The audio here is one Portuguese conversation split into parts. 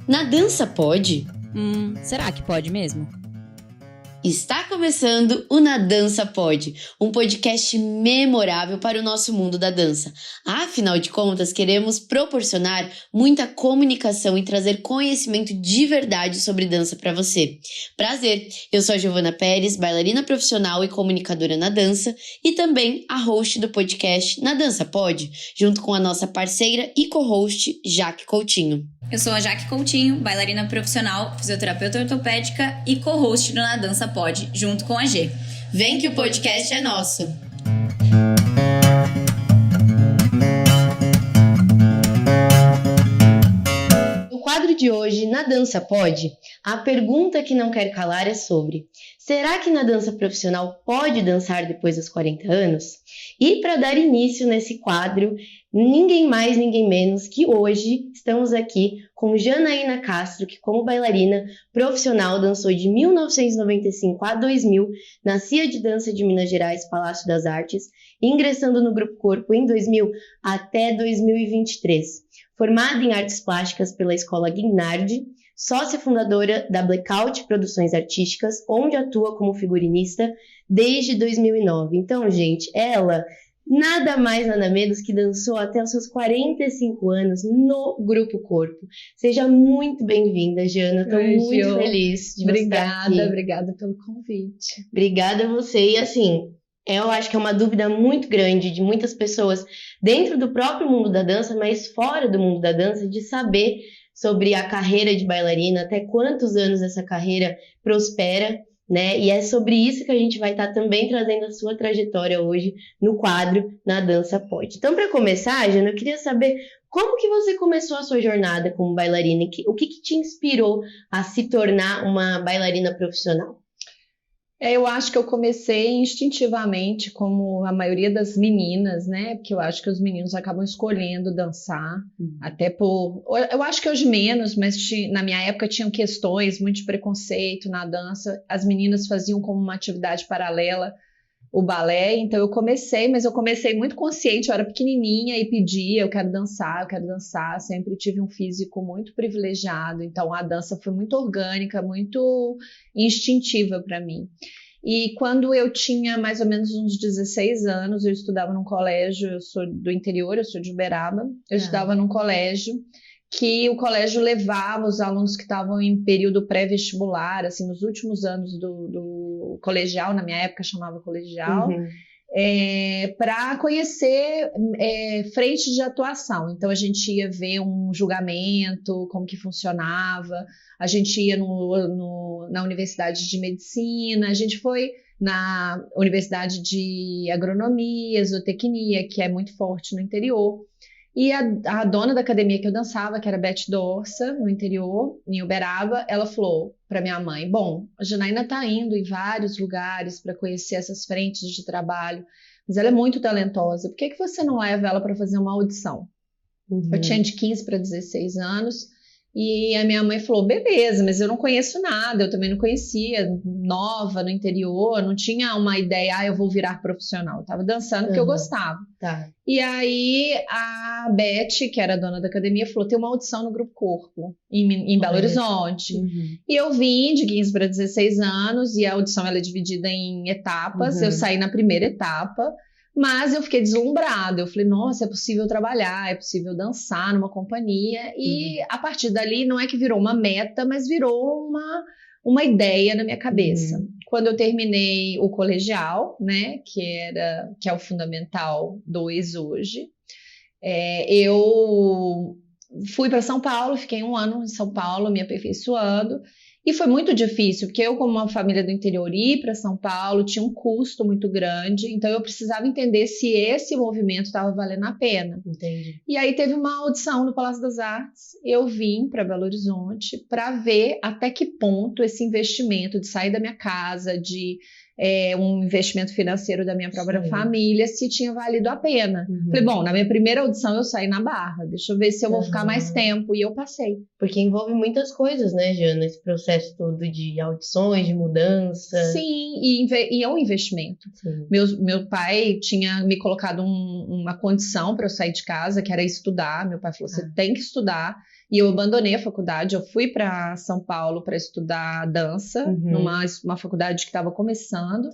Na dança pode? Será que pode mesmo? Está começando o Na Dança Pode, um podcast memorável para o nosso mundo da dança. Afinal de contas, queremos proporcionar muita comunicação e trazer conhecimento de verdade sobre dança para você. Prazer, eu sou a Giovana Pérez, bailarina profissional e comunicadora na dança e também a host do podcast Na Dança Pode, junto com a nossa parceira e co-host Jaque Coutinho. Eu sou a Jaque Coutinho, bailarina profissional, fisioterapeuta ortopédica e co-host do Na Dança Pode, junto com a G. Vem que o podcast é nosso! No quadro de hoje, Na Dança Pode, a pergunta que não quer calar é sobre: será que na dança profissional pode dançar depois dos 40 anos? E para dar início nesse quadro, ninguém mais, ninguém menos que hoje estamos aqui com Janaína Castro, que como bailarina profissional dançou de 1995 a 2000 na CIA de Dança de Minas Gerais, Palácio das Artes, ingressando no Grupo Corpo em 2000 até 2023. Formada em Artes Plásticas pela Escola Guinardi, sócia fundadora da Blackout Produções Artísticas, onde atua como figurinista desde 2009. Então, gente, ela nada mais, nada menos que dançou até os seus 45 anos no Grupo Corpo. Seja muito bem-vinda, Jana. Estou muito feliz de você estar aqui. Obrigada pelo convite. Obrigada a você. E assim, eu acho que é uma dúvida muito grande de muitas pessoas dentro do próprio mundo da dança, mas fora do mundo da dança, de saber sobre a carreira de bailarina, até quantos anos essa carreira prospera, né? E é sobre isso que a gente vai estar também trazendo a sua trajetória hoje no quadro Na Dança Pode. Então, para começar, Jana, eu queria saber como que você começou a sua jornada como bailarina, o que te inspirou a se tornar uma bailarina profissional? Eu acho que eu comecei instintivamente, como a maioria das meninas, né? Porque eu acho que os meninos acabam escolhendo dançar, até por... Eu acho que hoje menos, mas na minha época tinham questões, muito de preconceito na dança. As meninas faziam como uma atividade paralela o balé, então eu comecei, mas eu comecei muito consciente, eu era pequenininha e pedia, eu quero dançar, sempre tive um físico muito privilegiado, então a dança foi muito orgânica, muito instintiva para mim. E quando eu tinha mais ou menos uns 16 anos, eu estudava num colégio, eu sou do interior, eu sou de Uberaba, eu estudava num colégio que o colégio levava os alunos que estavam em período pré-vestibular, assim, nos últimos anos do colegial, na minha época chamava colegial, para conhecer frentes de atuação. Então, a gente ia ver um julgamento, como que funcionava, a gente ia na Universidade de Medicina, a gente foi na Universidade de Agronomia, Zootecnia, que é muito forte no interior. E a dona da academia que eu dançava, que era Beth Dorsa, no interior, em Uberaba, ela falou para minha mãe: bom, a Janaína está indo em vários lugares para conhecer essas frentes de trabalho, mas ela é muito talentosa, por que você não leva ela para fazer uma audição? Eu tinha de 15 para 16 anos, e a minha mãe falou: beleza, mas eu não conheço nada, eu também não conhecia, nova no interior, não tinha uma ideia, eu vou virar profissional, eu estava dançando porque eu gostava. Tá. E aí a Beth, que era a dona da academia, falou: tem uma audição no Grupo Corpo, em Belo Horizonte. E eu vim de 15 para 16 anos, e a audição ela é dividida em etapas, eu saí na primeira etapa, mas eu fiquei deslumbrada, eu falei: nossa, é possível trabalhar, é possível dançar numa companhia, e a partir dali não é que virou uma meta, mas virou uma ideia na minha cabeça. Quando eu terminei o colegial, né, que é o Fundamental 2 hoje, eu fui para São Paulo, fiquei 1 ano em São Paulo me aperfeiçoando, e foi muito difícil, porque eu, como uma família do interior, ir para São Paulo tinha um custo muito grande, então eu precisava entender se esse movimento estava valendo a pena. Entendi. E aí teve uma audição no Palácio das Artes, eu vim para Belo Horizonte para ver até que ponto esse investimento de sair da minha casa, de um investimento financeiro da minha própria família, se tinha valido a pena. Falei: bom, na minha primeira audição eu saí na Barra, deixa eu ver se eu vou ficar mais tempo, e eu passei. Porque envolve muitas coisas, né, Jana? Esse processo todo de audições, de mudança. Sim, e é um investimento. Meu pai tinha me colocado uma condição para eu sair de casa, que era estudar. Meu pai falou: você tem que estudar. E eu abandonei a faculdade, eu fui para São Paulo para estudar dança, numa faculdade que estava começando.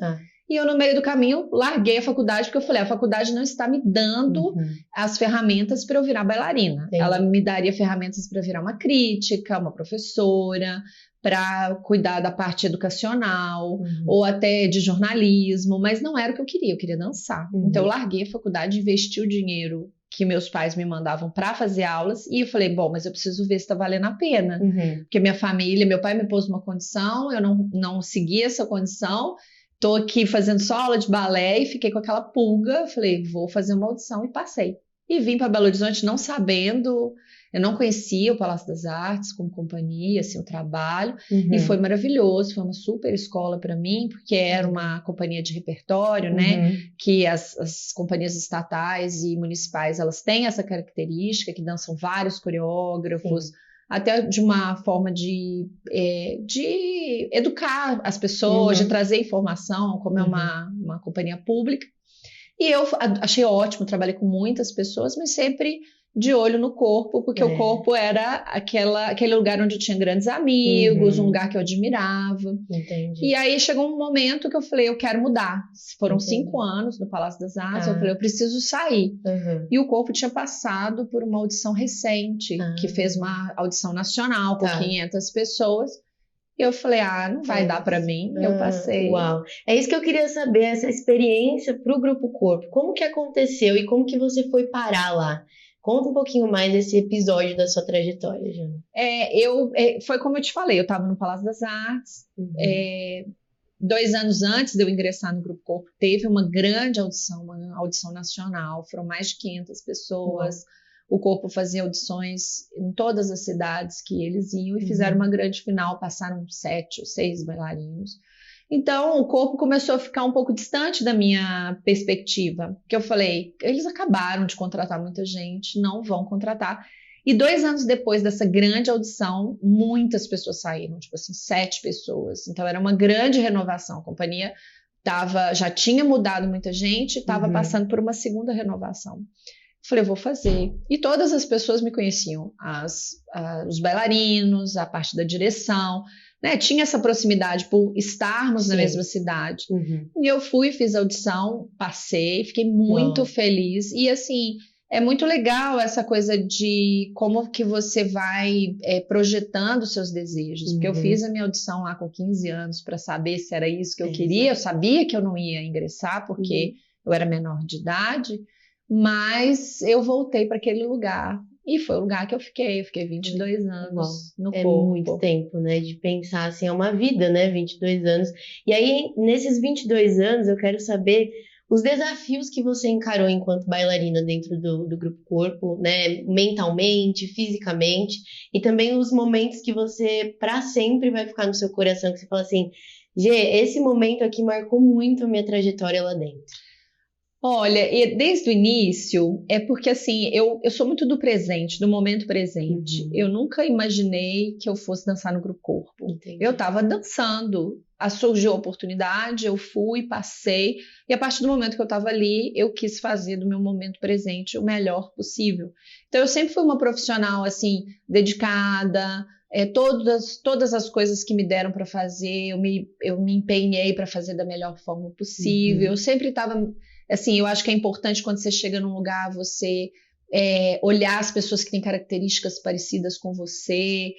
E eu, no meio do caminho, larguei a faculdade, porque eu falei, a faculdade não está me dando as ferramentas para eu virar bailarina. Entendi. Ela me daria ferramentas para virar uma crítica, uma professora, para cuidar da parte educacional, ou até de jornalismo, mas não era o que eu queria dançar. Então eu larguei a faculdade, investi o dinheiro que meus pais me mandavam para fazer aulas, e eu falei, bom, mas eu preciso ver se está valendo a pena, porque minha família, meu pai me pôs numa condição, eu não segui essa condição. Tô aqui fazendo só aula de balé e fiquei com aquela pulga. Falei, vou fazer uma audição e passei. E vim para Belo Horizonte não sabendo, eu não conhecia o Palácio das Artes como companhia, assim, o trabalho. E foi maravilhoso, foi uma super escola para mim, porque era uma companhia de repertório, né? Que as companhias estatais e municipais, elas têm essa característica, que dançam vários coreógrafos, até de uma forma de educar as pessoas, de trazer informação, como é uma companhia pública. E eu achei ótimo, trabalhei com muitas pessoas, mas sempre de olho no corpo, porque o corpo era aquele lugar onde eu tinha grandes amigos, um lugar que eu admirava. Entendi. E aí chegou um momento que eu falei, eu quero mudar. Foram 5 anos no Palácio das Artes, eu falei, eu preciso sair. E o corpo tinha passado por uma audição recente, que fez uma audição nacional com 500 pessoas. E eu falei, não vai dar pra mim. Eu passei. Uau. É isso que eu queria saber, essa experiência pro Grupo Corpo. Como que aconteceu e como que você foi parar lá? Conta um pouquinho mais desse episódio da sua trajetória, Jana. Foi como eu te falei, eu estava no Palácio das Artes. 2 anos antes de eu ingressar no Grupo Corpo, teve uma grande audição, uma audição nacional. Foram mais de 500 pessoas. O Corpo fazia audições em todas as cidades que eles iam e fizeram uma grande final. Passaram 7 ou 6 bailarinos. Então, o Corpo começou a ficar um pouco distante da minha perspectiva, porque eu falei, eles acabaram de contratar muita gente, não vão contratar. E 2 anos depois dessa grande audição, muitas pessoas saíram, tipo assim, 7 pessoas. Então, era uma grande renovação. A companhia já tinha mudado muita gente, estava passando por uma segunda renovação. Falei, eu vou fazer. E todas as pessoas me conheciam, os bailarinos, a parte da direção, né? Tinha essa proximidade por estarmos na mesma cidade. E eu fui, fiz a audição, passei, fiquei muito feliz. E assim, é muito legal essa coisa de como que você vai projetando os seus desejos. Porque eu fiz a minha audição lá com 15 anos para saber se era isso que eu queria. Eu sabia que eu não ia ingressar porque eu era menor de idade. Mas eu voltei para aquele lugar e foi o lugar que eu fiquei 22 anos no corpo. É muito tempo, né, de pensar assim, é uma vida, né, 22 anos. E aí, nesses 22 anos, eu quero saber os desafios que você encarou enquanto bailarina dentro do Grupo Corpo, né, mentalmente, fisicamente, e também os momentos que você, para sempre, vai ficar no seu coração, que você fala assim, Gê, esse momento aqui marcou muito a minha trajetória lá dentro. Olha, desde o início, é porque assim, eu sou muito do presente, do momento presente. Eu nunca imaginei que eu fosse dançar no Grupo Corpo. Entendi. Eu estava dançando, surgiu a oportunidade, eu fui, passei, e a partir do momento que eu estava ali, eu quis fazer do meu momento presente o melhor possível. Então eu sempre fui uma profissional, assim, dedicada, todas as coisas que me deram para fazer, eu me empenhei para fazer da melhor forma possível. Eu sempre estava... Assim, eu acho que é importante quando você chega num lugar, você olhar as pessoas que têm características parecidas com você,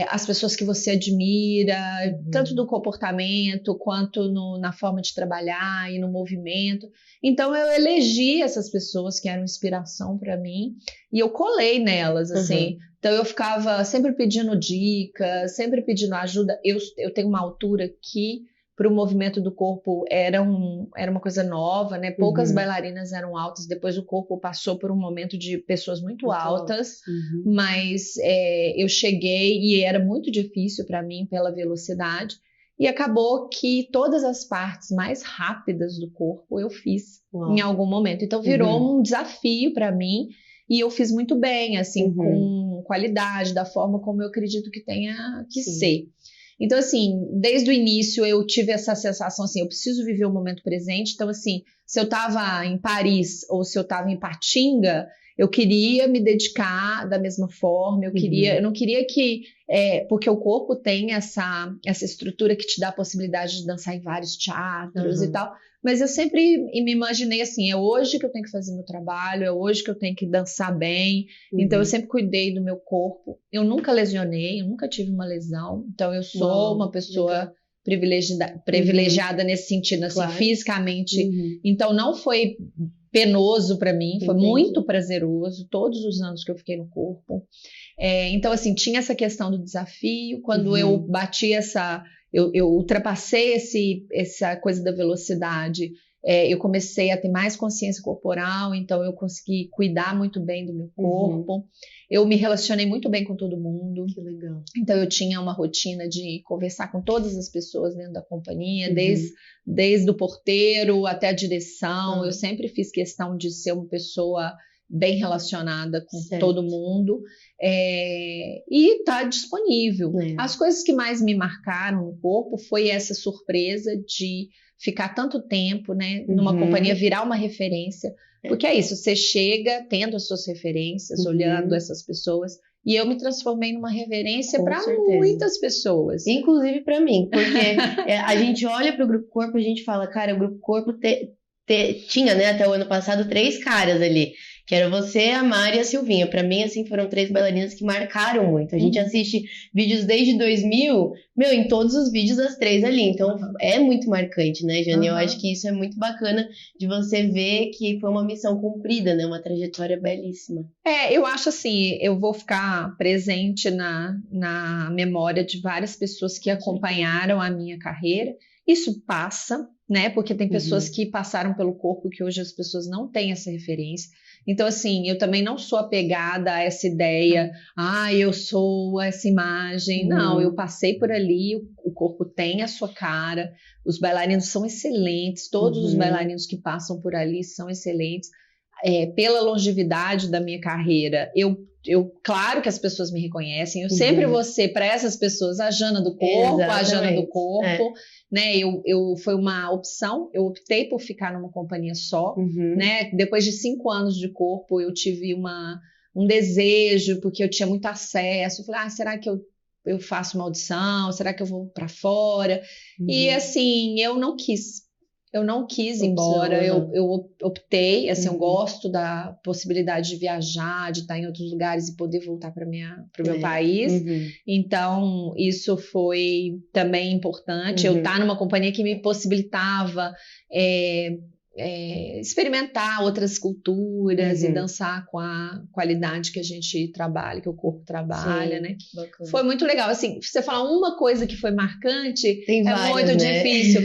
as pessoas que você admira, tanto do comportamento quanto na forma de trabalhar e no movimento. Então, eu elegi essas pessoas que eram inspiração para mim e eu colei nelas, assim. Então, eu ficava sempre pedindo dicas, sempre pedindo ajuda. Eu tenho uma altura que... para o movimento do corpo era uma coisa nova, né? Poucas bailarinas eram altas, depois o corpo passou por um momento de pessoas muito altas, mas eu cheguei e era muito difícil para mim pela velocidade, e acabou que todas as partes mais rápidas do corpo eu fiz em algum momento. Então virou um desafio para mim, e eu fiz muito bem, assim, com qualidade, da forma como eu acredito que tenha que ser. Então, assim, desde o início eu tive essa sensação, assim, eu preciso viver o momento presente. Então, assim, se eu estava em Paris ou se eu estava em Patinga, eu queria me dedicar da mesma forma, eu não queria que, porque o corpo tem essa estrutura que te dá a possibilidade de dançar em vários teatros e tal, mas eu sempre me imaginei assim, é hoje que eu tenho que fazer meu trabalho, é hoje que eu tenho que dançar bem, então eu sempre cuidei do meu corpo, eu nunca lesionei, eu nunca tive uma lesão, então eu sou uma pessoa privilegiada nesse sentido, assim, fisicamente, então não foi penoso para mim, foi muito prazeroso, todos os anos que eu fiquei no corpo, então assim, tinha essa questão do desafio, quando eu bati eu ultrapassei essa coisa da velocidade, eu comecei a ter mais consciência corporal, então eu consegui cuidar muito bem do meu corpo, eu me relacionei muito bem com todo mundo. Que legal. Então eu tinha uma rotina de conversar com todas as pessoas dentro da companhia, desde o porteiro até a direção, eu sempre fiz questão de ser uma pessoa bem relacionada com todo mundo, e tá disponível. As coisas que mais me marcaram no corpo foi essa surpresa de ficar tanto tempo, né, numa companhia, virar uma referência, porque é isso, você chega tendo as suas referências, olhando essas pessoas, e eu me transformei numa referência para muitas pessoas. Inclusive para mim, porque a gente olha para o Grupo Corpo e a gente fala, cara, o Grupo Corpo tinha, né, até o ano passado, 3 caras ali, que era você, a Mari e a Silvinha. Pra mim, assim, foram 3 bailarinas que marcaram muito. A gente assiste vídeos desde 2000, em todos os vídeos as 3 ali. Então, é muito marcante, né, Jane? Eu acho que isso é muito bacana de você ver que foi uma missão cumprida, né? Uma trajetória belíssima. Eu acho assim, eu vou ficar presente na memória de várias pessoas que acompanharam a minha carreira. Isso passa, né? Porque tem pessoas que passaram pelo corpo que hoje as pessoas não têm essa referência. Então, assim, eu também não sou apegada a essa ideia, eu sou essa imagem. Não, eu passei por ali, o corpo tem a sua cara, os bailarinos são excelentes, todos os bailarinos que passam por ali são excelentes. Pela longevidade da minha carreira, claro que as pessoas me reconhecem, eu sempre vou ser para essas pessoas a Jana do corpo, a Jana do corpo, né? Foi uma opção, eu optei por ficar numa companhia só, né? Depois de 5 anos de corpo, eu tive um desejo, porque eu tinha muito acesso, eu falei, será que eu faço uma audição, será que eu vou para fora? E assim, eu não quis ir embora, eu optei, assim, eu gosto da possibilidade de viajar, de estar em outros lugares e poder voltar para o meu país, então isso foi também importante, eu estar numa companhia que me possibilitava experimentar outras culturas e dançar com a qualidade que a gente trabalha, que o corpo trabalha, né? Bacana. Foi muito legal, assim, você falar uma coisa que foi marcante, tem várias, muito né? difícil.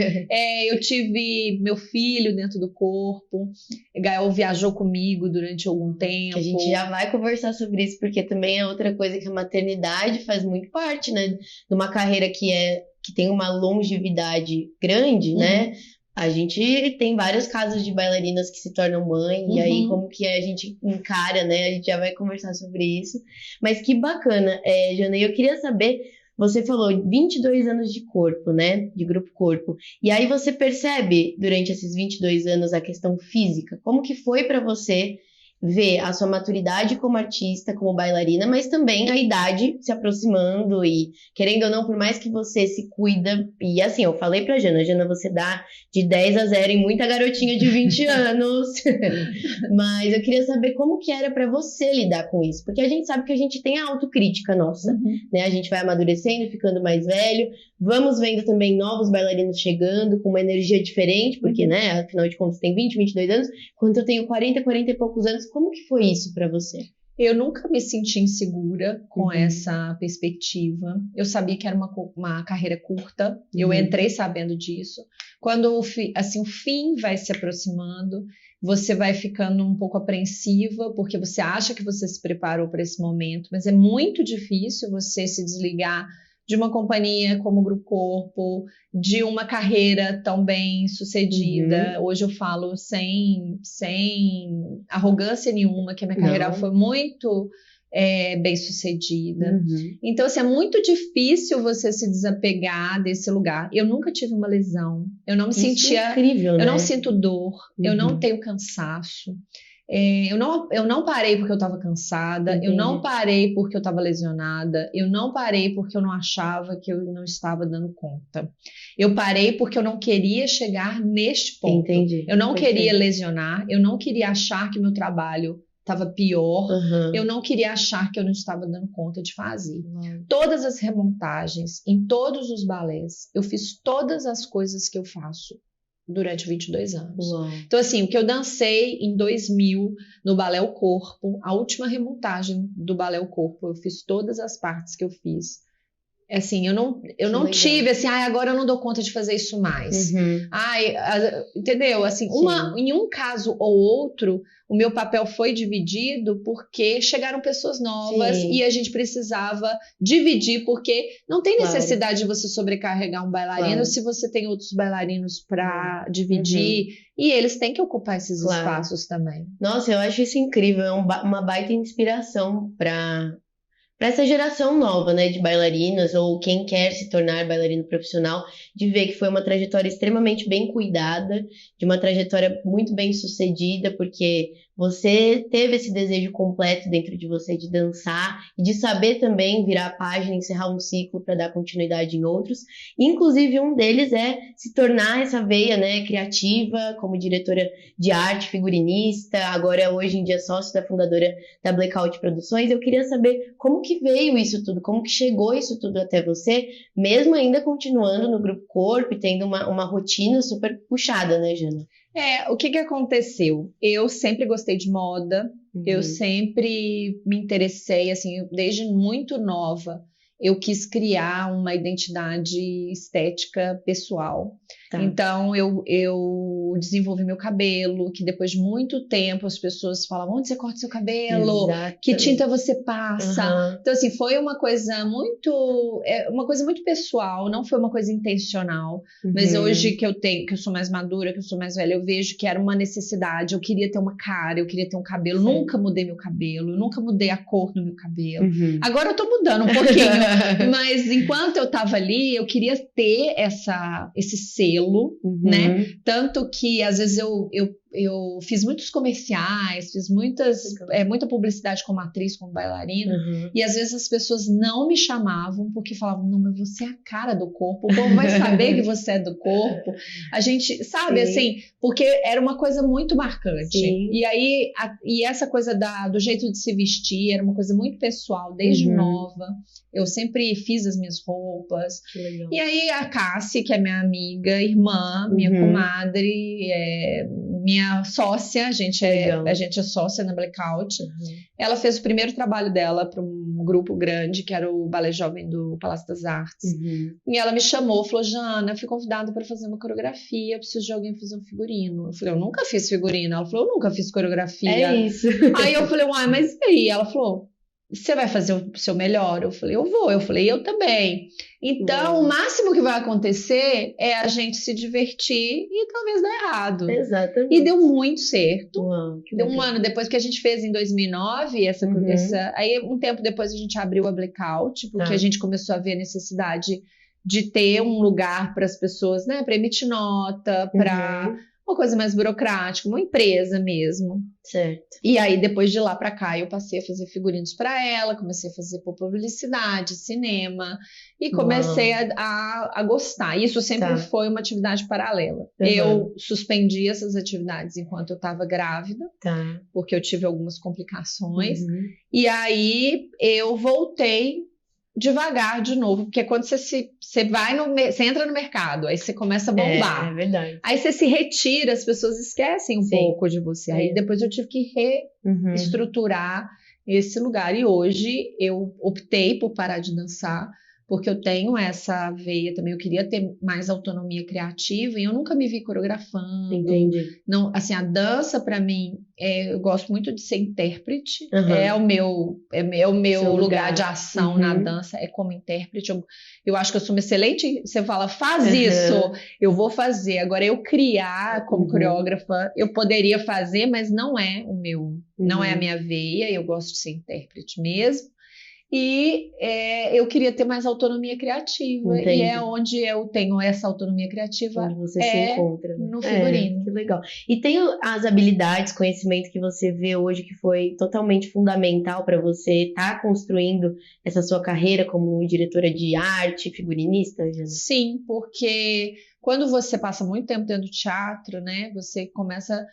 Eu tive meu filho dentro do corpo, Gael viajou comigo durante algum tempo. A gente já vai conversar sobre isso, porque também é outra coisa que a maternidade faz muito parte, né? De uma carreira que tem uma longevidade grande, né? A gente tem vários casos de bailarinas que se tornam mãe, e aí como que a gente encara, né? A gente já vai conversar sobre isso. Mas que bacana, Jana, eu queria saber, você falou 22 anos de corpo, né? De Grupo Corpo. E aí você percebe, durante esses 22 anos, a questão física. Como que foi para você ver a sua maturidade como artista, como bailarina, mas também a idade se aproximando e, querendo ou não, por mais que você se cuida, e assim, eu falei pra Jana, você dá de 10 a 0 em muita garotinha de 20 anos, mas eu queria saber como que era pra você lidar com isso, porque a gente sabe que a gente tem a autocrítica nossa, né, a gente vai amadurecendo, ficando mais velho, vamos vendo também novos bailarinos chegando com uma energia diferente, porque, né, afinal de contas tem 20, 22 anos, quando eu tenho 40 e poucos anos, como que foi isso pra você? Eu nunca me senti insegura com essa perspectiva. Eu sabia que era uma carreira curta. Eu entrei sabendo disso. Quando o fim vai se aproximando, você vai ficando um pouco apreensiva, porque você acha que você se preparou para esse momento, mas é muito difícil você se desligar de uma companhia como o Grupo Corpo, de uma carreira tão bem sucedida. Hoje eu falo sem arrogância nenhuma, que a minha carreira foi muito bem sucedida. Então, assim, é muito difícil você se desapegar desse lugar. Eu nunca tive uma lesão, eu não me sentia... É incrível, né? Eu não sinto dor, eu não tenho cansaço. Eu não parei porque eu estava cansada, Entendi. eu não parei porque eu estava lesionada, eu não parei porque eu não achava que eu não estava dando conta. Eu parei porque eu não queria chegar neste ponto. Entendi. Eu não Perfeito. queria lesionar, eu não queria achar que meu trabalho estava pior, Aham. eu não queria achar que eu não estava dando conta de fazer. Uau. Todas as remontagens, em todos os balés, eu fiz todas as coisas que eu faço durante 22 anos. Uau. Então, assim, o que eu dancei em 2000 no Balé O Corpo, a última remontagem do Balé O Corpo, eu fiz todas as partes que eu fiz. Assim, eu não legal. tive assim, agora eu não dou conta de fazer isso mais. Uhum. Entendeu? Assim, em um caso ou outro, o meu papel foi dividido porque chegaram pessoas novas Sim. e a gente precisava dividir, porque não tem Claro. necessidade de você sobrecarregar um bailarino Claro. se você tem outros bailarinos para dividir, e eles têm que ocupar esses Claro. espaços também. Nossa, eu acho isso incrível, é uma baita inspiração para essa geração nova, né, de bailarinas, ou quem quer se tornar bailarino profissional, de ver que foi uma trajetória extremamente bem cuidada, de uma trajetória muito bem sucedida, porque você teve esse desejo completo dentro de você de dançar e de saber também virar a página, encerrar um ciclo para dar continuidade em outros. Inclusive, um deles é se tornar essa veia, né, criativa, como diretora de arte, figurinista, agora hoje em dia sócio da fundadora da Blackout Produções. Eu queria saber como que veio isso tudo, como que chegou isso tudo até você, mesmo ainda continuando no Grupo Corpo e tendo uma rotina super puxada, né, Jana? O que aconteceu? Eu sempre gostei de moda, eu sempre me interessei, assim, desde muito nova, eu quis criar uma identidade estética pessoal. Tá. Então, eu desenvolvi meu cabelo, que depois de muito tempo as pessoas falavam, onde você corta seu cabelo? Exato. Que tinta você passa? Aham. Então, assim, foi uma coisa muito pessoal, não foi uma coisa intencional. Mas hoje que eu sou mais madura, que eu sou mais velha, eu vejo que era uma necessidade. Eu queria ter uma cara, eu queria ter um cabelo. Sim. Nunca mudei meu cabelo, nunca mudei a cor do meu cabelo. Agora Agora eu tô mudando um pouquinho, mas enquanto eu tava ali, eu queria ter esse selo, né? Tanto que às vezes eu fiz muitos comerciais, fiz muita publicidade como atriz, como bailarina, e às vezes as pessoas não me chamavam porque falavam, não, mas você é a cara do corpo, o povo vai saber que você é do corpo. A gente, sabe, Sim. assim, porque era uma coisa muito marcante. Sim. E aí, e essa coisa do jeito de se vestir era uma coisa muito pessoal, desde nova. Eu sempre fiz as minhas roupas. Que legal. E aí a Cassi, que é minha amiga, irmã, minha comadre, minha sócia, a gente é sócia na Blackout. Ela fez o primeiro trabalho dela para um grupo grande, que era o Balé Jovem do Palácio das Artes. E ela me chamou, falou, Jana, eu fui convidada para fazer uma coreografia, eu preciso de alguém fazer um figurino. Eu falei, eu nunca fiz figurino. Ela falou, eu nunca fiz coreografia. É isso. Aí eu falei, uai, mas e aí? Ela falou, você vai fazer o seu melhor? Eu falei, eu vou. Eu falei, eu também. Então, o máximo que vai acontecer é a gente se divertir e talvez dar errado. Exatamente. E deu muito certo. Uau, que Deu legal. um ano depois que a gente fez em 2009, aí um tempo depois a gente abriu a Blackout, porque a gente começou a ver a necessidade de ter um lugar para as pessoas, né, para emitir nota, para uma coisa mais burocrática, uma empresa mesmo. Certo. E aí, depois de lá pra cá, eu passei a fazer figurinos pra ela, comecei a fazer publicidade, cinema, e comecei a gostar. Isso sempre foi uma atividade paralela. Eu suspendi essas atividades enquanto eu estava grávida, porque eu tive algumas complicações. E aí, eu voltei devagar de novo, porque quando você você entra no mercado, aí você começa a bombar. É verdade. Aí você se retira, as pessoas esquecem um pouco de você. Aí depois eu tive que reestruturar esse lugar. E hoje eu optei por parar de dançar, porque eu tenho essa veia também. Eu queria ter mais autonomia criativa e eu nunca me vi coreografando. Entendi. Não, assim, a dança para mim, eu gosto muito de ser intérprete. É o meu lugar de ação na dança, é como intérprete. Eu acho que eu sou uma excelente. Você fala, faz isso, eu vou fazer. Agora, eu criar como coreógrafa, eu poderia fazer, mas não é o meu, não é a minha veia. Eu gosto de ser intérprete mesmo. E eu queria ter mais autonomia criativa. Entendi. E é onde eu tenho essa autonomia criativa. Onde você se encontra, né? No figurino. Que legal. E tem as habilidades, conhecimento que você vê hoje que foi totalmente fundamental para você estar construindo essa sua carreira como diretora de arte, figurinista, Jana? Sim, porque quando você passa muito tempo dentro do teatro, né, você começa...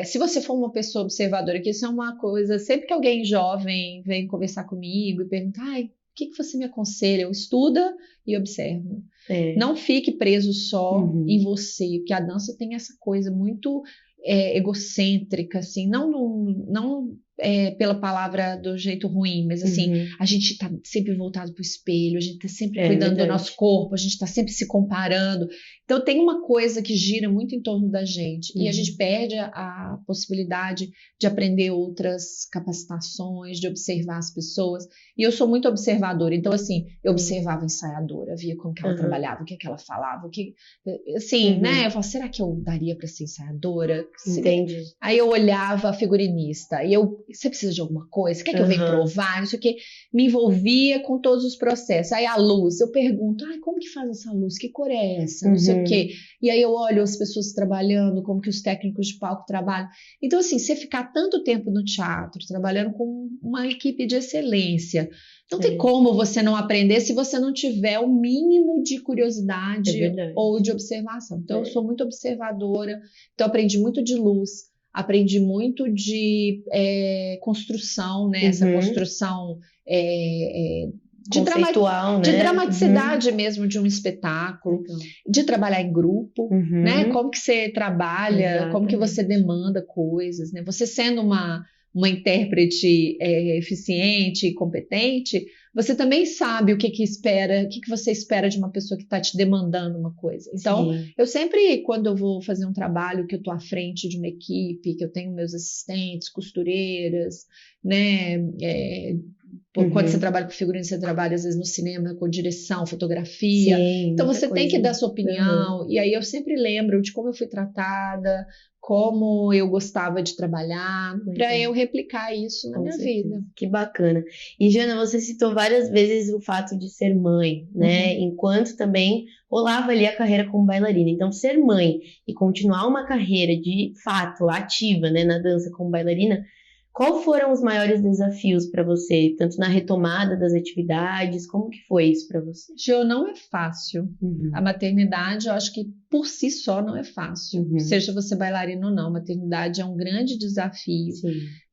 se você for uma pessoa observadora, que isso é uma coisa, sempre que alguém jovem vem conversar comigo e pergunta, o que você me aconselha? Eu estuda e observa. Não fique preso só em você, porque a dança tem essa coisa muito egocêntrica, assim, não pela palavra do jeito ruim, mas assim, a gente tá sempre voltado pro espelho, a gente tá sempre cuidando do nosso corpo, a gente tá sempre se comparando. Então tem uma coisa que gira muito em torno da gente, e a gente perde a possibilidade de aprender outras capacitações, de observar as pessoas. E eu sou muito observadora, então assim, eu observava a ensaiadora, via como que ela trabalhava, o que ela falava, assim, né? Eu falo, será que eu daria para ser ensaiadora? Entendi. Aí eu olhava a figurinista, e você precisa de alguma coisa? Quer que eu venha provar? Não sei o quê. Me envolvia com todos os processos. Aí a luz, eu pergunto, como que faz essa luz? Que cor é essa? Não sei o quê. E aí eu olho as pessoas trabalhando, como que os técnicos de palco trabalham. Então, assim, você ficar tanto tempo no teatro, trabalhando com uma equipe de excelência, não tem como você não aprender se você não tiver o mínimo de curiosidade ou de observação. Então, eu sou muito observadora, então aprendi muito de luz, aprendi muito de construção, né? Essa construção conceitual, né? De dramaticidade mesmo de um espetáculo, de trabalhar em grupo, né? Como que você trabalha, como que você demanda coisas, né? Você sendo uma intérprete eficiente e competente, você também sabe o que você espera de uma pessoa que está te demandando uma coisa. Então, eu sempre, quando eu vou fazer um trabalho, que eu estou à frente de uma equipe, que eu tenho meus assistentes, costureiras, né? Quando você trabalha com figurino, você trabalha às vezes no cinema com direção, fotografia. Então você tem que dar sua opinião. E aí eu sempre lembro de como eu fui tratada, como eu gostava de trabalhar, para eu replicar isso na minha vida. Que bacana. E Jana, você citou várias vezes o fato de ser mãe, né? Enquanto também rolava ali a carreira como bailarina. Então, ser mãe e continuar uma carreira de fato ativa, né, na dança como bailarina, qual foram os maiores desafios para você, tanto na retomada das atividades, como que foi isso para você? Jo, não é fácil. A maternidade, eu acho que por si só não é fácil. Seja você bailarina ou não, a maternidade é um grande desafio,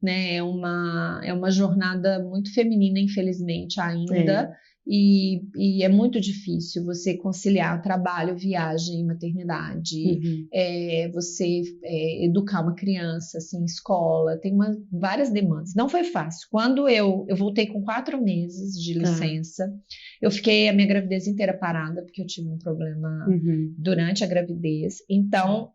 né? É uma jornada muito feminina, infelizmente, ainda. E é muito difícil você conciliar trabalho, viagem, maternidade, você educar uma criança, assim, escola, tem várias demandas. Não foi fácil. Quando eu voltei com 4 meses de licença, eu fiquei a minha gravidez inteira parada, porque eu tive um problema durante a gravidez. Então,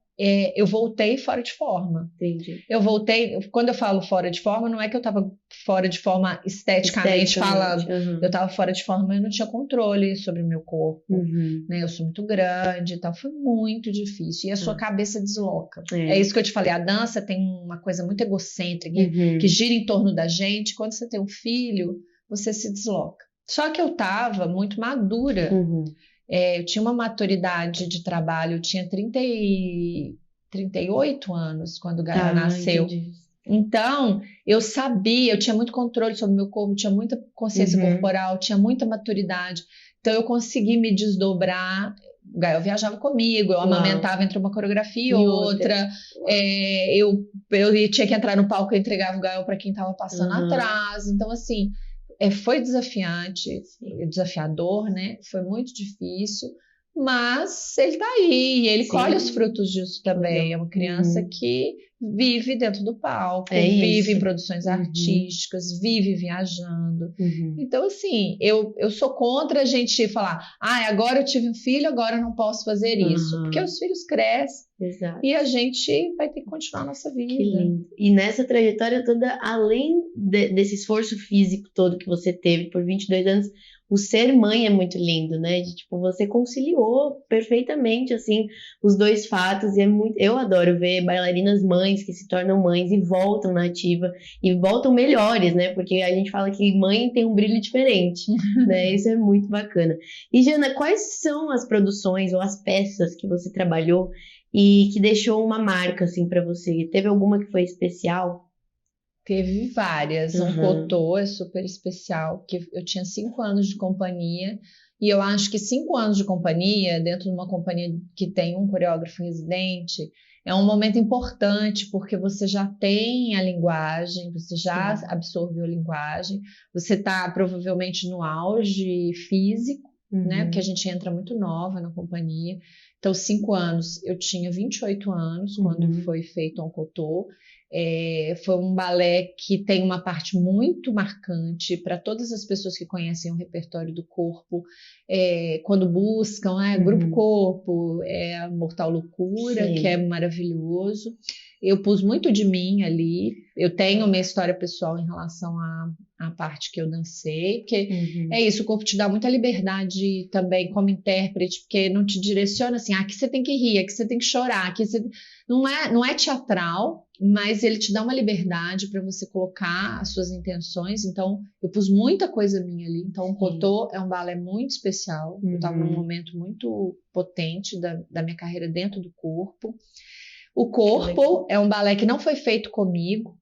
eu voltei fora de forma. Entendi. Eu voltei, quando eu falo fora de forma, não é que eu estava fora de forma esteticamente falando. Eu estava fora de forma, eu não tinha controle sobre o meu corpo, né? Eu sou muito grande e tal, foi muito difícil. E a sua cabeça desloca. É isso que eu te falei, a dança tem uma coisa muito egocêntrica, que gira em torno da gente. Quando você tem um filho, você se desloca. Só que eu estava muito madura. Eu tinha uma maturidade de trabalho, eu tinha 38 anos quando o Gael nasceu. Entendi. Então, eu sabia, eu tinha muito controle sobre o meu corpo, tinha muita consciência corporal, tinha muita maturidade. Então, eu consegui me desdobrar. O Gael viajava comigo, eu amamentava entre uma coreografia e outra. Eu tinha que entrar no palco e entregava o Gael para quem estava passando atrás. Então, assim... foi desafiante, desafiador, né? Foi muito difícil, mas ele tá aí e ele colhe os frutos disso também. É uma criança que vive dentro do palco, vive em produções artísticas, vive viajando. Então, assim, eu sou contra a gente falar, agora eu tive um filho, agora eu não posso fazer isso. Porque os filhos crescem. Exato. E a gente vai ter que continuar a nossa vida. Que lindo. E nessa trajetória toda, além desse esforço físico todo que você teve por 22 anos, o ser mãe é muito lindo, né? De, tipo, você conciliou perfeitamente, assim, os dois fatos. E eu adoro ver bailarinas mães mães que se tornam mães e voltam na ativa e voltam melhores, né? Porque a gente fala que mãe tem um brilho diferente, né? Isso é muito bacana. E Jana, quais são as produções ou as peças que você trabalhou e que deixou uma marca assim para você? Teve alguma que foi especial? Teve várias. Um cotô é super especial, porque eu tinha 5 anos de companhia, e eu acho que 5 anos de companhia, dentro de uma companhia que tem um coreógrafo residente, é um momento importante, porque você já tem a linguagem, você já absorveu a linguagem, você está provavelmente no auge físico, né? Porque a gente entra muito nova na companhia. Então, 5 anos, eu tinha 28 anos quando foi feito um cotô. Foi um balé que tem uma parte muito marcante para todas as pessoas que conhecem o repertório do corpo, quando buscam, Grupo Corpo, Mortal Loucura, Sim. que é maravilhoso. Eu pus muito de mim ali, eu tenho uma história pessoal em relação à parte que eu dancei, porque é isso, o corpo te dá muita liberdade também como intérprete, porque não te direciona assim, aqui você tem que rir, aqui você tem que chorar, aqui você... Não é teatral, mas ele te dá uma liberdade para você colocar as suas intenções. Então, eu pus muita coisa minha ali. Então, o cotô é um balé muito especial. Eu estava num momento muito potente da minha carreira dentro do corpo. O corpo é um balé que não foi feito comigo.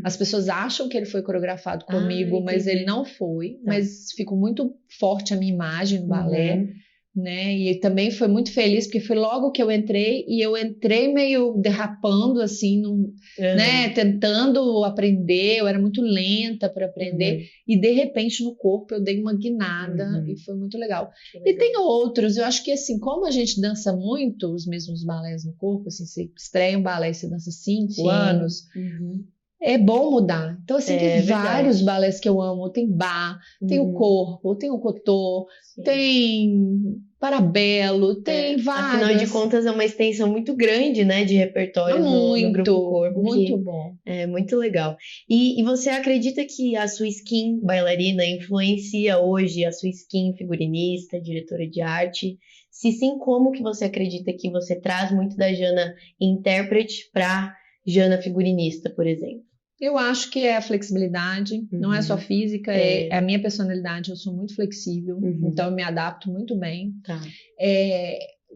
As pessoas acham que ele foi coreografado comigo, mas ele não foi. Mas ficou muito forte a minha imagem no balé. Né? E também foi muito feliz, porque foi logo que eu entrei, e eu entrei meio derrapando, assim, né? Tentando aprender, eu era muito lenta para aprender, e de repente no corpo eu dei uma guinada, e foi muito legal. E tem outros, eu acho que assim, como a gente dança muito os mesmos balés no corpo, assim, você estreia um balé e você dança 5 anos, é bom mudar. Então, assim, tem vários balés que eu amo. Tem Bá, tem o Corpo, tem o Cotô, tem Parabelo, tem vários. Afinal de contas, é uma extensão muito grande, né, de repertório no Grupo Corpo. Muito bom. É muito legal. E você acredita que a sua skin bailarina influencia hoje a sua skin figurinista, diretora de arte? Se sim, como que você acredita que você traz muito da Jana intérprete para Jana figurinista, por exemplo? Eu acho que é a flexibilidade, não é só física, é a minha personalidade, eu sou muito flexível, então eu me adapto muito bem. Tá.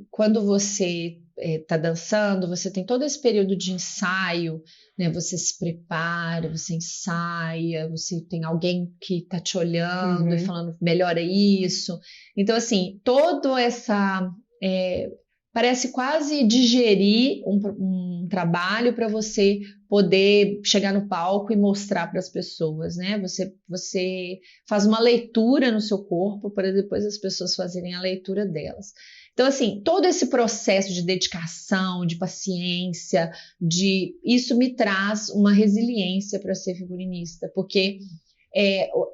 Quando você está dançando, você tem todo esse período de ensaio, né? Você se prepara, você ensaia, você tem alguém que está te olhando e falando, melhora isso. Então, assim, toda essa... parece quase digerir um trabalho para você poder chegar no palco e mostrar para as pessoas, né? Você faz uma leitura no seu corpo para depois as pessoas fazerem a leitura delas. Então, assim, todo esse processo de dedicação, de paciência, isso me traz uma resiliência para ser figurinista, porque...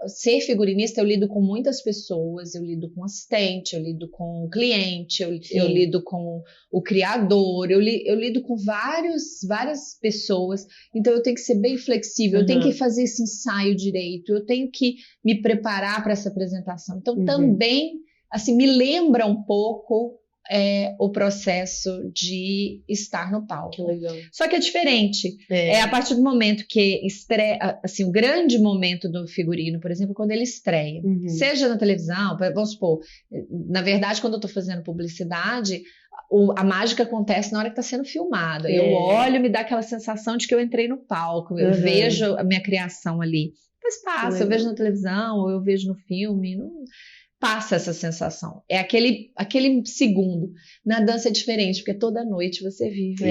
ser figurinista, eu lido com muitas pessoas, eu lido com assistente, eu lido com o cliente, eu lido com o criador, eu lido com várias pessoas, então eu tenho que ser bem flexível, eu tenho que fazer esse ensaio direito, eu tenho que me preparar para essa apresentação. Então também, assim, me lembra um pouco o processo de estar no palco. Que legal. Só que é diferente. A partir do momento que estreia, assim, o grande momento do figurino, por exemplo, quando ele estreia. Seja na televisão, vamos supor, na verdade, quando eu estou fazendo publicidade, a mágica acontece na hora que está sendo filmado. Eu olho, me dá aquela sensação de que eu entrei no palco, eu vejo a minha criação ali. Mas passa, eu vejo na televisão, ou eu vejo no filme, não... passa essa sensação. É aquele segundo. Na dança é diferente, porque toda noite você vive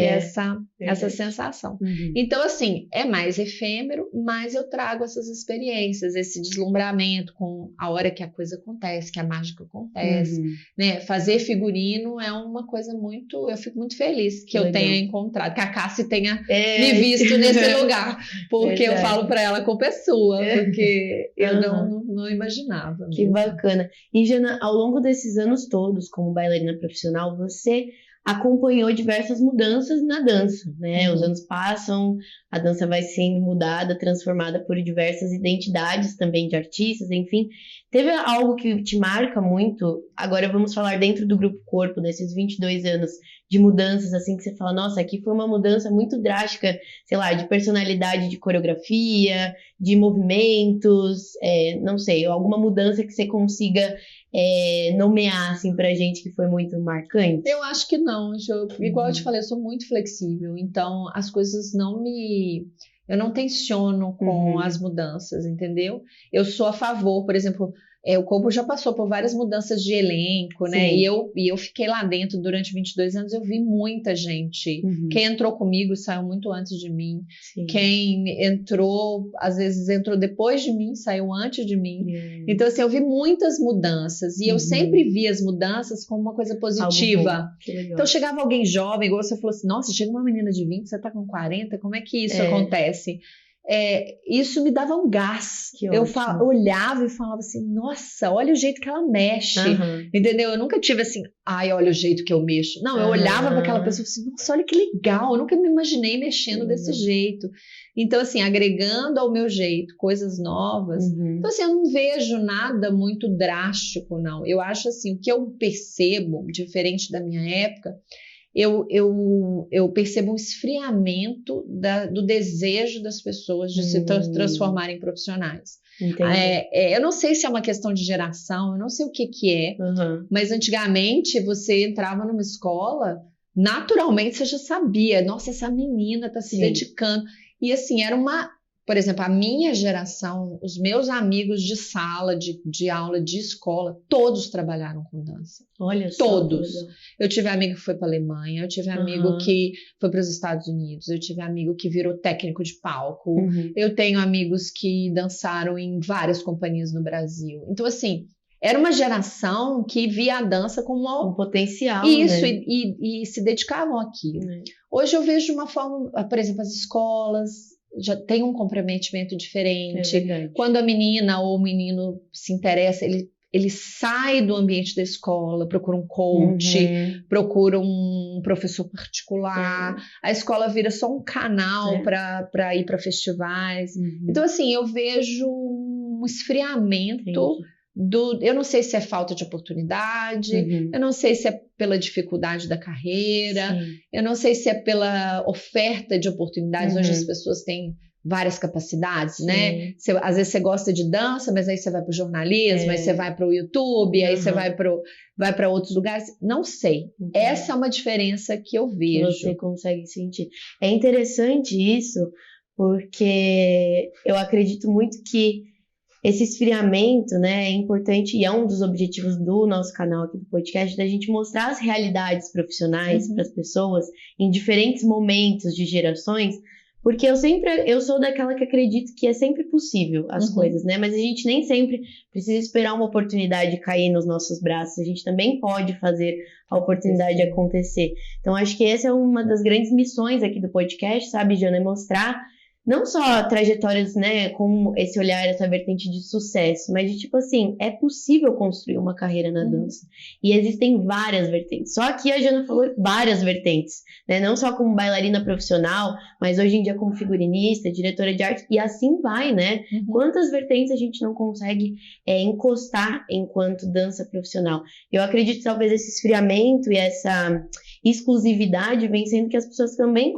essa sensação. Então, assim, é mais efêmero, mas eu trago essas experiências, esse deslumbramento com a hora que a coisa acontece, que a mágica acontece. Né? Fazer figurino é uma coisa muito... Eu fico muito feliz que eu tenha encontrado, que a Cassi tenha me visto nesse lugar, porque eu falo para ela, a culpa é sua, porque eu não imaginava mesmo. Que bacana. E, Jana, ao longo desses anos todos, como bailarina profissional, você acompanhou diversas mudanças na dança, né? Os anos passam, a dança vai sendo mudada, transformada por diversas identidades também de artistas, enfim. Teve algo que te marca muito? Agora vamos falar dentro do Grupo Corpo, nesses 22 anos de mudanças, assim, que você fala, nossa, aqui foi uma mudança muito drástica, sei lá, de personalidade de coreografia, de movimentos, não sei, alguma mudança que você consiga nomear, assim, pra gente que foi muito marcante? Eu acho que não, igual eu te falei, eu sou muito flexível, então as coisas eu não tensiono com as mudanças, entendeu? Eu sou a favor, por exemplo, o Corpo já passou por várias mudanças de elenco, né? Sim. E eu fiquei lá dentro durante 22 anos, eu vi muita gente. Quem entrou comigo saiu muito antes de mim. Sim. Quem entrou, às vezes entrou depois de mim, saiu antes de mim. Então, assim, eu vi muitas mudanças. E eu sempre vi as mudanças como uma coisa positiva. Então, chegava alguém jovem, igual você falou assim, nossa, chega uma menina de 20, você tá com 40, como é que isso acontece? Isso me dava um gás. Eu olhava e falava assim, nossa, olha o jeito que ela mexe, entendeu? Eu nunca tive assim, ai, olha o jeito que eu mexo. Não, eu olhava para aquela pessoa e assim, nossa, olha que legal, eu nunca me imaginei mexendo desse jeito. Então, assim, agregando ao meu jeito coisas novas. Então, assim, eu não vejo nada muito drástico, não. Eu acho assim, o que eu percebo, diferente da minha época, eu percebo um esfriamento do desejo das pessoas de se transformarem em profissionais. Eu não sei se é uma questão de geração, eu não sei o que é, mas antigamente você entrava numa escola, naturalmente você já sabia, nossa, essa menina está se dedicando. E assim, por exemplo, a minha geração, os meus amigos de sala, de aula, de escola, todos trabalharam com dança. Olha só. Todos. Eu tive amigo que foi para a Alemanha, eu tive amigo que foi para os Estados Unidos, eu tive amigo que virou técnico de palco, eu tenho amigos que dançaram em várias companhias no Brasil. Então, assim, era uma geração que via a dança como um potencial. Isso, né? e se dedicavam àquilo. Hoje eu vejo uma forma, por exemplo, as escolas já tem um comprometimento diferente. Quando a menina ou o menino se interessa, ele sai do ambiente da escola, procura um coach, procura um professor particular. A escola vira só um canal para ir para festivais. Então, assim, eu vejo um esfriamento eu não sei se é falta de oportunidade, eu não sei se é pela dificuldade da carreira, eu não sei se é pela oferta de oportunidades. Hoje as pessoas têm várias capacidades, né? Às vezes você gosta de dança, mas aí você vai para o jornalismo, aí você vai para o YouTube, aí você vai para outros lugares. Não sei. Essa é uma diferença que eu vejo. Que você consegue sentir. É interessante isso, porque eu acredito muito que esse esfriamento, né, é importante e é um dos objetivos do nosso canal aqui do podcast, da gente mostrar as realidades profissionais para as pessoas em diferentes momentos de gerações, porque eu sou daquela que acredito que é sempre possível as coisas, né, mas a gente nem sempre precisa esperar uma oportunidade cair nos nossos braços, a gente também pode fazer a oportunidade acontecer. Então acho que essa é uma das grandes missões aqui do podcast, sabe, Jana, é mostrar não só trajetórias, né, com esse olhar, essa vertente de sucesso, mas de tipo assim, é possível construir uma carreira na dança. E existem várias vertentes. Só aqui a Jana falou várias vertentes, né, não só como bailarina profissional, mas hoje em dia como figurinista, diretora de arte, e assim vai, né? Quantas vertentes a gente não consegue encostar enquanto dança profissional? Eu acredito que talvez esse esfriamento e essa exclusividade vem sendo que as pessoas também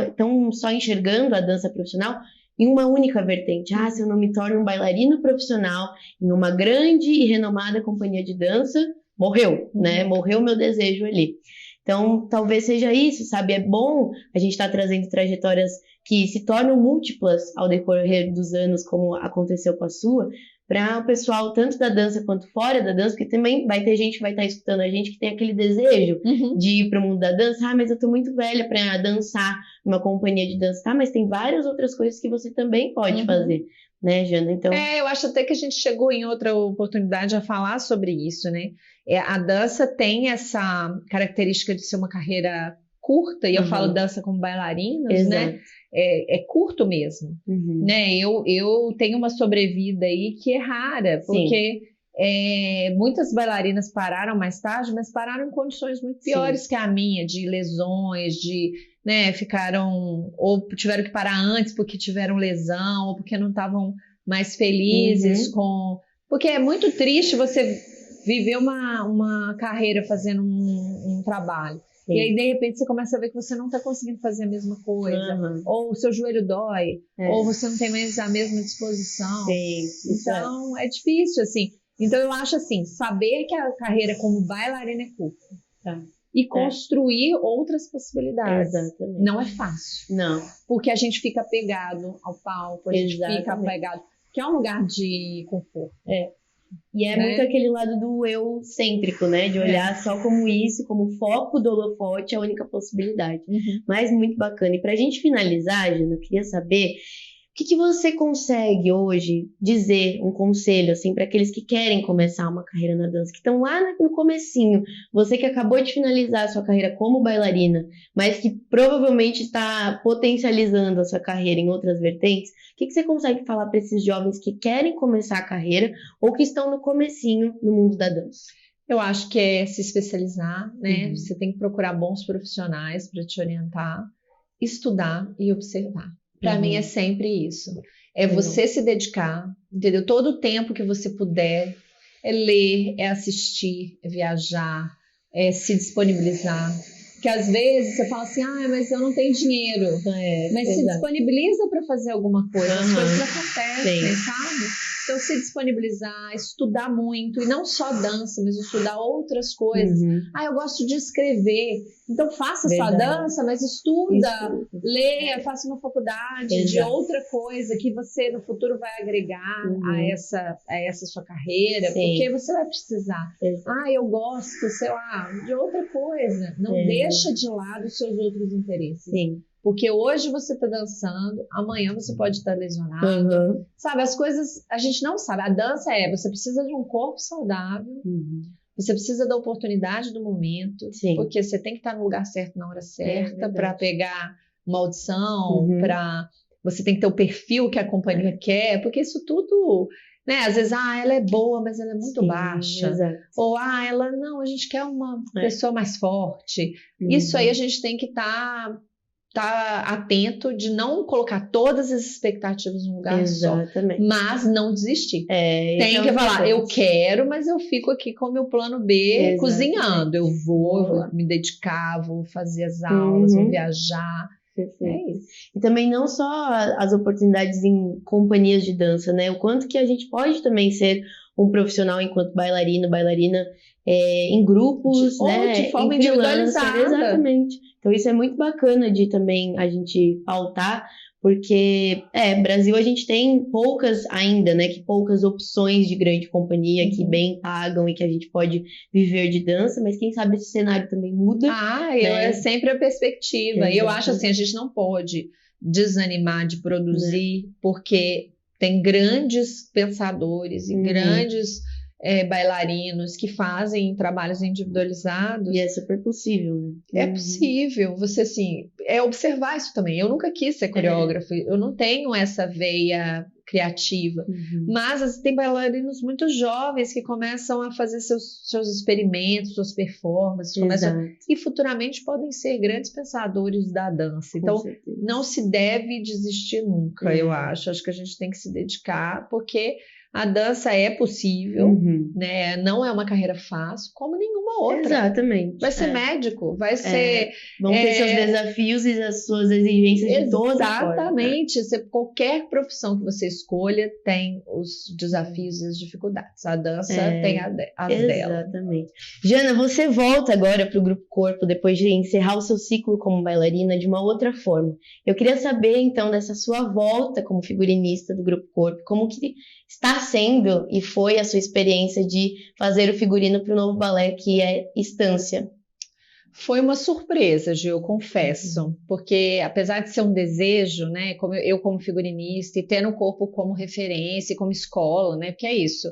estão só enxergando a dança profissional em uma única vertente. Se eu não me torno um bailarino profissional em uma grande e renomada companhia de dança, morreu, né? Morreu meu desejo ali. Então, talvez seja isso, sabe? É bom a gente estar trazendo trajetórias que se tornam múltiplas ao decorrer dos anos, como aconteceu com a sua, para o pessoal, tanto da dança quanto fora da dança, porque também vai ter gente que vai estar escutando a gente que tem aquele desejo de ir para o mundo da dança. Mas eu tô muito velha para dançar numa companhia de dança, tá? Mas tem várias outras coisas que você também pode fazer, né, Jana? Então... eu acho até que a gente chegou em outra oportunidade a falar sobre isso, né? A dança tem essa característica de ser uma carreira curta, e eu falo dança como bailarinos, né? É curto mesmo, né? Eu tenho uma sobrevida aí que é rara, porque Muitas bailarinas pararam mais tarde, mas pararam em condições muito piores que a minha, de lesões, né, ficaram, ou tiveram que parar antes porque tiveram lesão, ou porque não estavam mais felizes porque é muito triste você viver uma carreira fazendo um trabalho. Sim. E aí, de repente, você começa a ver que você não está conseguindo fazer a mesma coisa, ou o seu joelho dói, ou você não tem mais a mesma disposição. Sim, então, é difícil, assim. Então, eu acho assim, saber que a carreira como bailarina é curta. Tá. E construir outras possibilidades. Exatamente. Não é fácil. Não. Porque a gente fica apegado ao palco, a gente fica apegado, que é um lugar de conforto. E é muito aquele lado do eu cêntrico, né? De olhar só como isso, como foco do holofote, a única possibilidade. Mas muito bacana. E pra gente finalizar, Jana, eu queria saber o que você consegue hoje dizer, um conselho, assim, para aqueles que querem começar uma carreira na dança, que estão lá no comecinho, você que acabou de finalizar a sua carreira como bailarina, mas que provavelmente está potencializando a sua carreira em outras vertentes, o que você consegue falar para esses jovens que querem começar a carreira ou que estão no comecinho no mundo da dança? Eu acho que é se especializar, né? Você tem que procurar bons profissionais para te orientar, estudar e observar. Para mim é sempre isso. É você se dedicar, entendeu? Todo o tempo que você puder, é ler, é assistir, é viajar, é se disponibilizar. Porque às vezes você fala assim, mas eu não tenho dinheiro. Mas se disponibiliza para fazer alguma coisa, as coisas acontecem, sabe? Então se disponibilizar, estudar muito, e não só dança, mas estudar outras coisas. Eu gosto de escrever, então faça sua dança, mas estuda, leia, faça uma faculdade de outra coisa que você no futuro vai agregar a essa sua carreira, porque você vai precisar. Eu gosto, sei lá, de outra coisa. Não deixa de lado os seus outros interesses. Porque hoje você está dançando, amanhã você pode estar lesionado. Sabe, as coisas a gente não sabe. A dança você precisa de um corpo saudável, você precisa da oportunidade do momento, porque você tem que estar no lugar certo na hora certa para pegar uma audição, você tem que ter o perfil que a companhia quer, porque isso tudo, né? Às vezes, ela é boa, mas ela é muito baixa. Exato. Ou, a gente quer uma pessoa mais forte. Isso aí a gente tem que estar atento de não colocar todas as expectativas num lugar só, mas não desistir. Tem que falar, eu quero, mas eu fico aqui com o meu plano B cozinhando. Eu vou me dedicar, vou fazer as aulas, vou viajar. É isso. E também não só as oportunidades em companhias de dança, né? O quanto que a gente pode também ser um profissional enquanto bailarina em grupos, né? De forma individualizada. Exatamente. Então isso é muito bacana de também a gente pautar, porque Brasil a gente tem poucas ainda, né? Que poucas opções de grande companhia que bem pagam e que a gente pode viver de dança, mas quem sabe esse cenário também muda. É sempre a perspectiva. E eu acho assim, a gente não pode desanimar de produzir, porque tem grandes pensadores e grandes bailarinos que fazem trabalhos individualizados. E é super possível, né? É possível. Você, assim, observar isso também. Eu nunca quis ser coreógrafa, eu não tenho essa veia criativa. Mas tem bailarinos muito jovens que começam a fazer seus experimentos, suas performances, e futuramente podem ser grandes pensadores da dança. Então, não se deve desistir nunca, eu acho. Acho que a gente tem que se dedicar, porque a dança é possível, né? Não é uma carreira fácil, como nenhuma outra. Exatamente. Vai ser médico, vai ser... Vão ter seus desafios e as suas exigências de toda forma. Exatamente. Qualquer profissão que você escolha tem os desafios e as dificuldades. A dança tem as dela. Exatamente. Jana, você volta agora para o Grupo Corpo, depois de encerrar o seu ciclo como bailarina de uma outra forma. Eu queria saber, então, dessa sua volta como figurinista do Grupo Corpo, como que está sendo e foi a sua experiência de fazer o figurino para o novo balé que é Estância? Foi uma surpresa, Gil, eu confesso, porque apesar de ser um desejo, né, como figurinista e tendo o corpo como referência, como escola, né, porque é isso,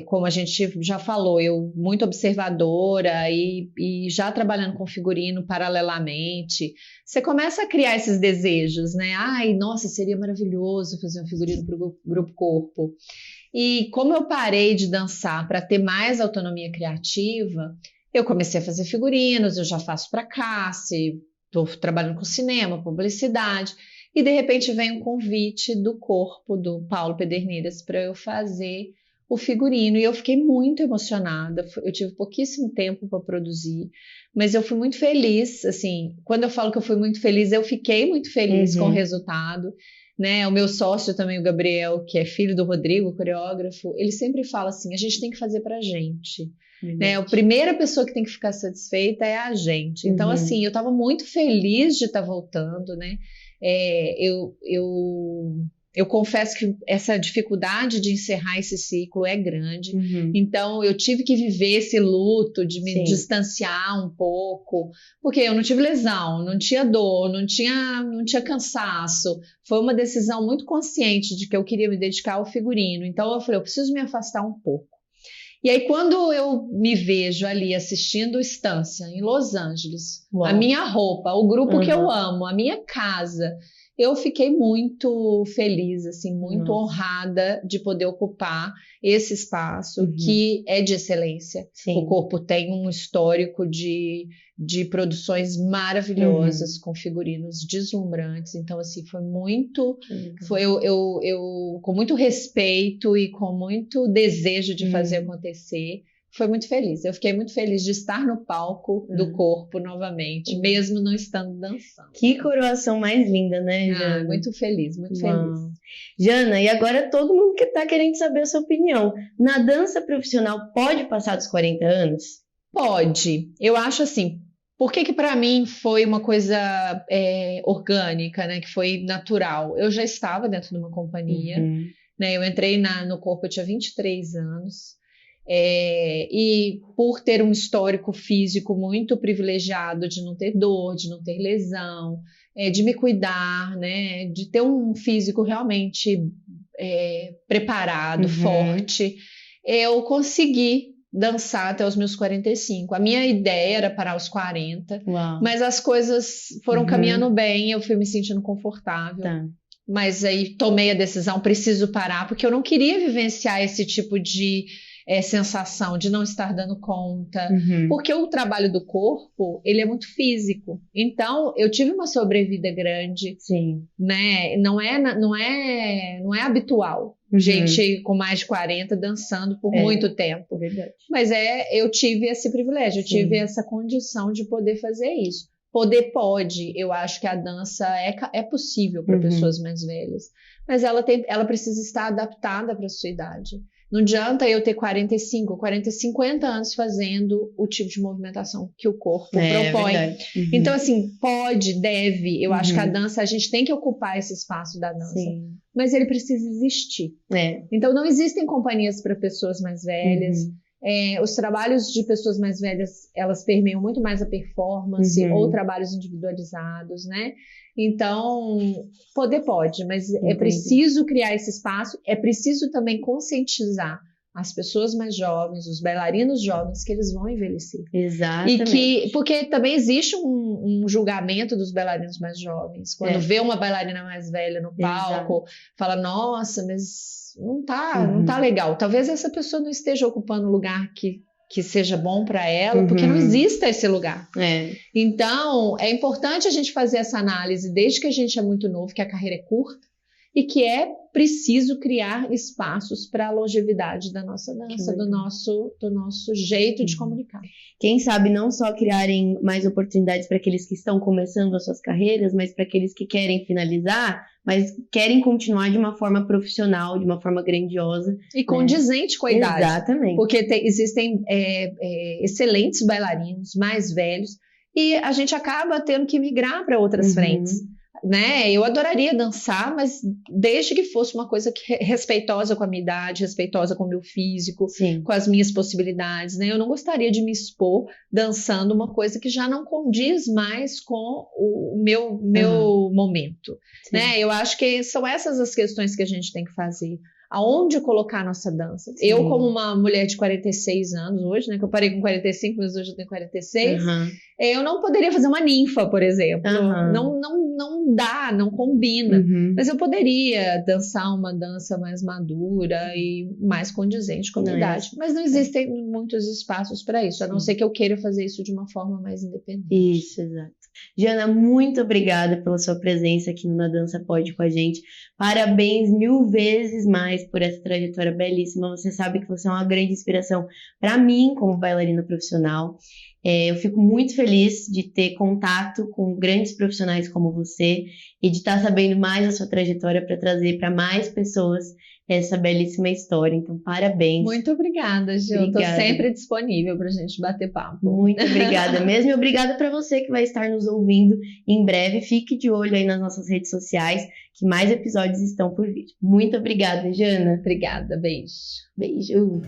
como a gente já falou, eu muito observadora e já trabalhando com figurino paralelamente, você começa a criar esses desejos, né, nossa, seria maravilhoso fazer um figurino para o Grupo Corpo. E como eu parei de dançar para ter mais autonomia criativa, eu comecei a fazer figurinos, eu já faço para Cassie, estou trabalhando com cinema, publicidade, e de repente vem um convite do corpo do Paulo Pederneiras para eu fazer o figurino, e eu fiquei muito emocionada. Eu tive pouquíssimo tempo para produzir, mas eu fui muito feliz, assim, quando eu falo que eu fui muito feliz, eu fiquei muito feliz com o resultado, né? O meu sócio também, o Gabriel, que é filho do Rodrigo, coreógrafo, ele sempre fala assim, a gente tem que fazer pra gente, né? A primeira pessoa que tem que ficar satisfeita é a gente. Então, assim, eu estava muito feliz de estar voltando, né? Eu confesso que essa dificuldade de encerrar esse ciclo é grande. Então, eu tive que viver esse luto de me distanciar um pouco, porque eu não tive lesão, não tinha dor, não tinha cansaço. Foi uma decisão muito consciente de que eu queria me dedicar ao figurino. Então, eu falei, eu preciso me afastar um pouco. E aí, quando eu me vejo ali assistindo Estância, em Los Angeles, a minha roupa, o grupo que eu amo, a minha casa, eu fiquei muito feliz, assim, muito honrada de poder ocupar esse espaço que é de excelência. O corpo tem um histórico de produções maravilhosas, com figurinos deslumbrantes. Então, assim, foi muito... eu com muito respeito e com muito desejo de fazer acontecer. Foi muito feliz. Eu fiquei muito feliz de estar no palco do corpo novamente, mesmo não estando dançando. Que coroação mais linda, né, Jana? Muito feliz, muito feliz. Jana, e agora todo mundo que está querendo saber a sua opinião. Na dança profissional, pode passar dos 40 anos? Pode. Eu acho assim, por que para mim foi uma coisa orgânica, né, que foi natural? Eu já estava dentro de uma companhia, né, eu entrei no corpo, eu tinha 23 anos, e por ter um histórico físico muito privilegiado, de não ter dor, de não ter lesão, de me cuidar, né, de ter um físico realmente preparado, forte, eu consegui dançar até os meus 45. A minha ideia era parar aos 40, mas as coisas foram caminhando bem, eu fui me sentindo confortável. Mas aí tomei a decisão, preciso parar, porque eu não queria vivenciar esse tipo de sensação de não estar dando conta, porque o trabalho do corpo, ele é muito físico, então eu tive uma sobrevida grande, né? Não é habitual gente com mais de 40 dançando por muito tempo, mas eu tive esse privilégio, eu tive essa condição de poder fazer isso. Pode, eu acho que a dança é possível para pessoas mais velhas, mas ela precisa estar adaptada para a sua idade. Não adianta eu ter 45, 50 anos fazendo o tipo de movimentação que o corpo propõe. Então, assim, deve. Eu acho que a dança, a gente tem que ocupar esse espaço da dança. Mas ele precisa existir. Então, não existem companhias para pessoas mais velhas. Os trabalhos de pessoas mais velhas, elas permeiam muito mais a performance ou trabalhos individualizados, né? Então, pode, mas é preciso criar esse espaço, é preciso também conscientizar as pessoas mais jovens, os bailarinos jovens, que eles vão envelhecer. Exatamente. Porque também existe um julgamento dos bailarinos mais jovens. Quando vê uma bailarina mais velha no palco, fala, nossa, mas não tá legal. Talvez essa pessoa não esteja ocupando o lugar que seja bom para ela, porque não existe esse lugar. Então, é importante a gente fazer essa análise desde que a gente é muito novo, que a carreira é curta, e que é preciso criar espaços para a longevidade da nossa dança, do nosso jeito de comunicar. Quem sabe não só criarem mais oportunidades para aqueles que estão começando as suas carreiras, mas para aqueles que querem finalizar, mas querem continuar de uma forma profissional, de uma forma grandiosa. E condizente com a idade. Exatamente. Porque existem excelentes bailarinos mais velhos e a gente acaba tendo que migrar para outras frentes. Né? Eu adoraria dançar, mas desde que fosse uma coisa respeitosa com a minha idade, respeitosa com o meu físico, com as minhas possibilidades, né? Eu não gostaria de me expor dançando uma coisa que já não condiz mais com o meu momento, né? Eu acho que são essas as questões que a gente tem que fazer. Aonde colocar a nossa dança? Eu, como uma mulher de 46 anos hoje, né? Que eu parei com 45, mas hoje eu tenho 46. Eu não poderia fazer uma ninfa, por exemplo. Aham. Não dá, não combina. Uhum. Mas eu poderia dançar uma dança mais madura e mais condizente com a minha Não é idade. Mas não existem muitos espaços para isso, a não ser que eu queira fazer isso de uma forma mais independente. Isso, exato. Jana, muito obrigada pela sua presença aqui no Na Dança Pode com a gente. Parabéns 1000 vezes mais por essa trajetória belíssima. Você sabe que você é uma grande inspiração para mim como bailarina profissional. Eu fico muito feliz de ter contato com grandes profissionais como você e de estar sabendo mais da sua trajetória para trazer para mais pessoas essa belíssima história. Então, parabéns. Muito obrigada, Gil. Estou Obrigada. sempre disponível para a gente bater papo. Muito obrigada mesmo e obrigada para você que vai estar nos ouvindo em breve. Fique de olho aí nas nossas redes sociais, que mais episódios estão por vir. Muito obrigada, Jana. Obrigada, beijo. Beijo.